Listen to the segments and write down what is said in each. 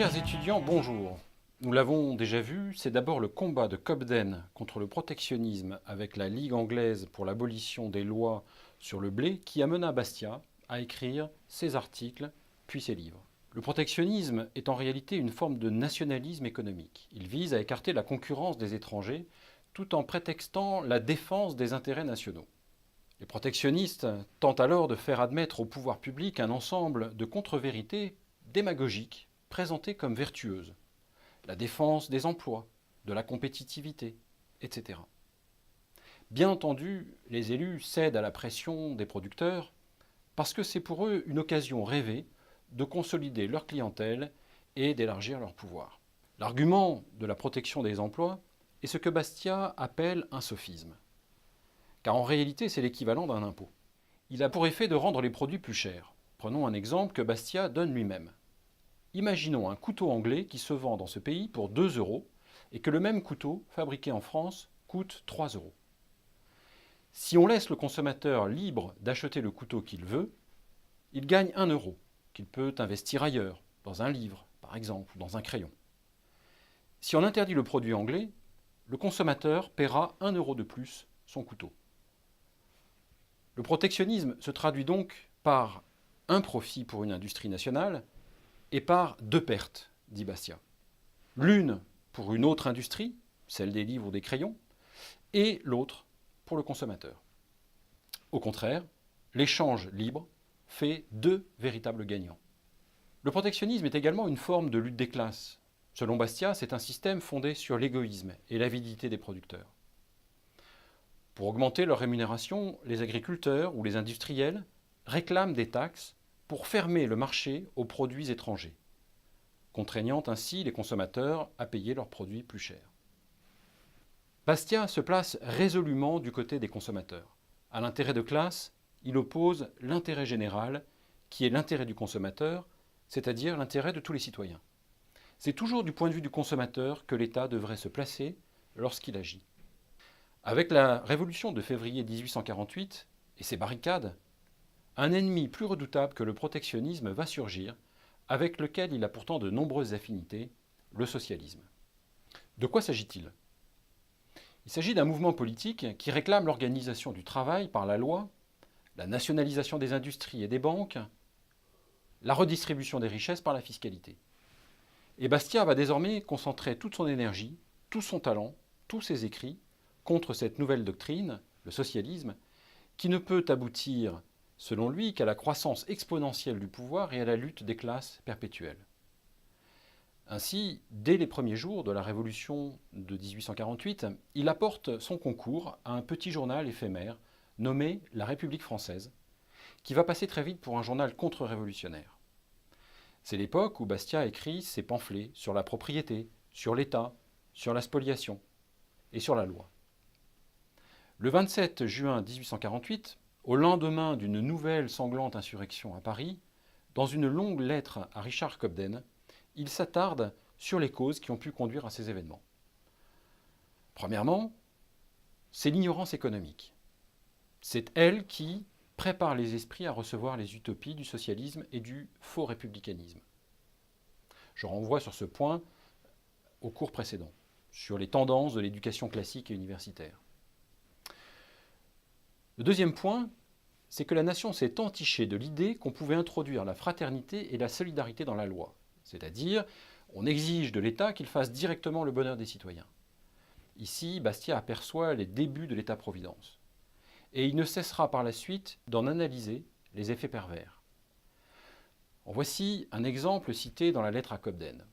Chers étudiants, bonjour. Nous l'avons déjà vu, c'est d'abord le combat de Cobden contre le protectionnisme avec la Ligue anglaise pour l'abolition des lois sur le blé qui amena Bastiat à écrire ses articles puis ses livres. Le protectionnisme est en réalité une forme de nationalisme économique. Il vise à écarter la concurrence des étrangers tout en prétextant la défense des intérêts nationaux. Les protectionnistes tentent alors de faire admettre au pouvoir public un ensemble de contre-vérités démagogiques présentées comme vertueuses. La défense des emplois, de la compétitivité, etc. Bien entendu, les élus cèdent à la pression des producteurs parce que c'est pour eux une occasion rêvée de consolider leur clientèle et d'élargir leur pouvoir. L'argument de la protection des emplois est ce que Bastiat appelle un sophisme. Car en réalité, c'est l'équivalent d'un impôt. Il a pour effet de rendre les produits plus chers. Prenons un exemple que Bastiat donne lui-même. Imaginons un couteau anglais qui se vend dans ce pays pour 2 euros et que le même couteau, fabriqué en France, coûte 3 euros. Si on laisse le consommateur libre d'acheter le couteau qu'il veut, il gagne 1 euro, qu'il peut investir ailleurs, dans un livre, par exemple, ou dans un crayon. Si on interdit le produit anglais, le consommateur paiera 1 euro de plus son couteau. Le protectionnisme se traduit donc par un profit pour une industrie nationale et par deux pertes, dit Bastiat. L'une pour une autre industrie, celle des livres ou des crayons, et l'autre pour le consommateur. Au contraire, l'échange libre fait deux véritables gagnants. Le protectionnisme est également une forme de lutte des classes. Selon Bastiat, c'est un système fondé sur l'égoïsme et l'avidité des producteurs. Pour augmenter leur rémunération, les agriculteurs ou les industriels réclament des taxes pour fermer le marché aux produits étrangers, contraignant ainsi les consommateurs à payer leurs produits plus chers. Bastiat se place résolument du côté des consommateurs. À l'intérêt de classe, il oppose l'intérêt général, qui est l'intérêt du consommateur, c'est-à-dire l'intérêt de tous les citoyens. C'est toujours du point de vue du consommateur que l'État devrait se placer lorsqu'il agit. Avec la révolution de février 1848 et ses barricades, un ennemi plus redoutable que le protectionnisme va surgir, avec lequel il a pourtant de nombreuses affinités, le socialisme. De quoi s'agit-il ? Il s'agit d'un mouvement politique qui réclame l'organisation du travail par la loi, la nationalisation des industries et des banques, la redistribution des richesses par la fiscalité. Et Bastiat va désormais concentrer toute son énergie, tout son talent, tous ses écrits contre cette nouvelle doctrine, le socialisme, qui ne peut aboutir, selon lui, qu'à la croissance exponentielle du pouvoir et à la lutte des classes perpétuelle. Ainsi, dès les premiers jours de la Révolution de 1848, il apporte son concours à un petit journal éphémère nommé La République française, qui va passer très vite pour un journal contre-révolutionnaire. C'est l'époque où Bastiat écrit ses pamphlets sur la propriété, sur l'État, sur la spoliation et sur la loi. Le 27 juin 1848, au lendemain d'une nouvelle sanglante insurrection à Paris, dans une longue lettre à Richard Cobden, il s'attarde sur les causes qui ont pu conduire à ces événements. Premièrement, c'est l'ignorance économique. C'est elle qui prépare les esprits à recevoir les utopies du socialisme et du faux républicanisme. Je renvoie sur ce point au cours précédent, sur les tendances de l'éducation classique et universitaire. Le deuxième point, c'est que la nation s'est entichée de l'idée qu'on pouvait introduire la fraternité et la solidarité dans la loi. C'est-à-dire, on exige de l'État qu'il fasse directement le bonheur des citoyens. Ici, Bastiat aperçoit les débuts de l'État-providence. Et il ne cessera par la suite d'en analyser les effets pervers. En voici un exemple cité dans la lettre à Cobden.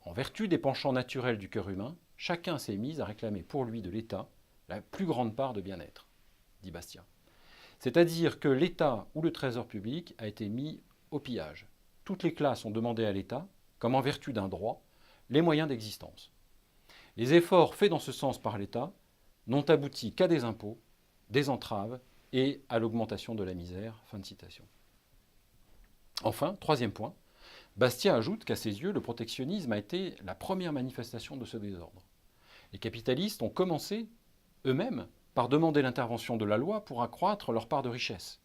En vertu des penchants naturels du cœur humain, chacun s'est mis à réclamer pour lui de l'État la plus grande part de bien-être, dit Bastiat. C'est-à-dire que l'État ou le trésor public a été mis au pillage. Toutes les classes ont demandé à l'État, comme en vertu d'un droit, les moyens d'existence. Les efforts faits dans ce sens par l'État n'ont abouti qu'à des impôts, des entraves et à l'augmentation de la misère. Fin de citation. Enfin, troisième point, Bastiat ajoute qu'à ses yeux, le protectionnisme a été la première manifestation de ce désordre. Les capitalistes ont commencé, eux-mêmes, par demander l'intervention de la loi pour accroître leur part de richesse.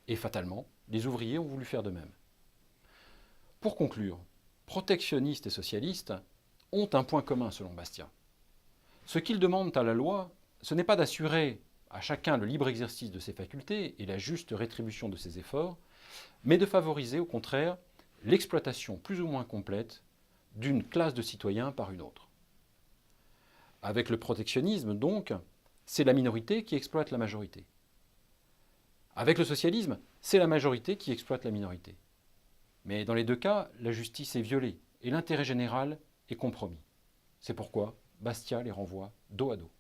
Et fatalement, les ouvriers ont voulu faire de même. Pour conclure, protectionnistes et socialistes ont un point commun selon Bastiat. Ce qu'ils demandent à la loi, ce n'est pas d'assurer à chacun le libre exercice de ses facultés et la juste rétribution de ses efforts, mais de favoriser au contraire l'exploitation plus ou moins complète d'une classe de citoyens par une autre. Avec le protectionnisme, donc, c'est la minorité qui exploite la majorité. Avec le socialisme, c'est la majorité qui exploite la minorité. Mais dans les deux cas, la justice est violée et l'intérêt général est compromis. C'est pourquoi Bastiat les renvoie dos à dos.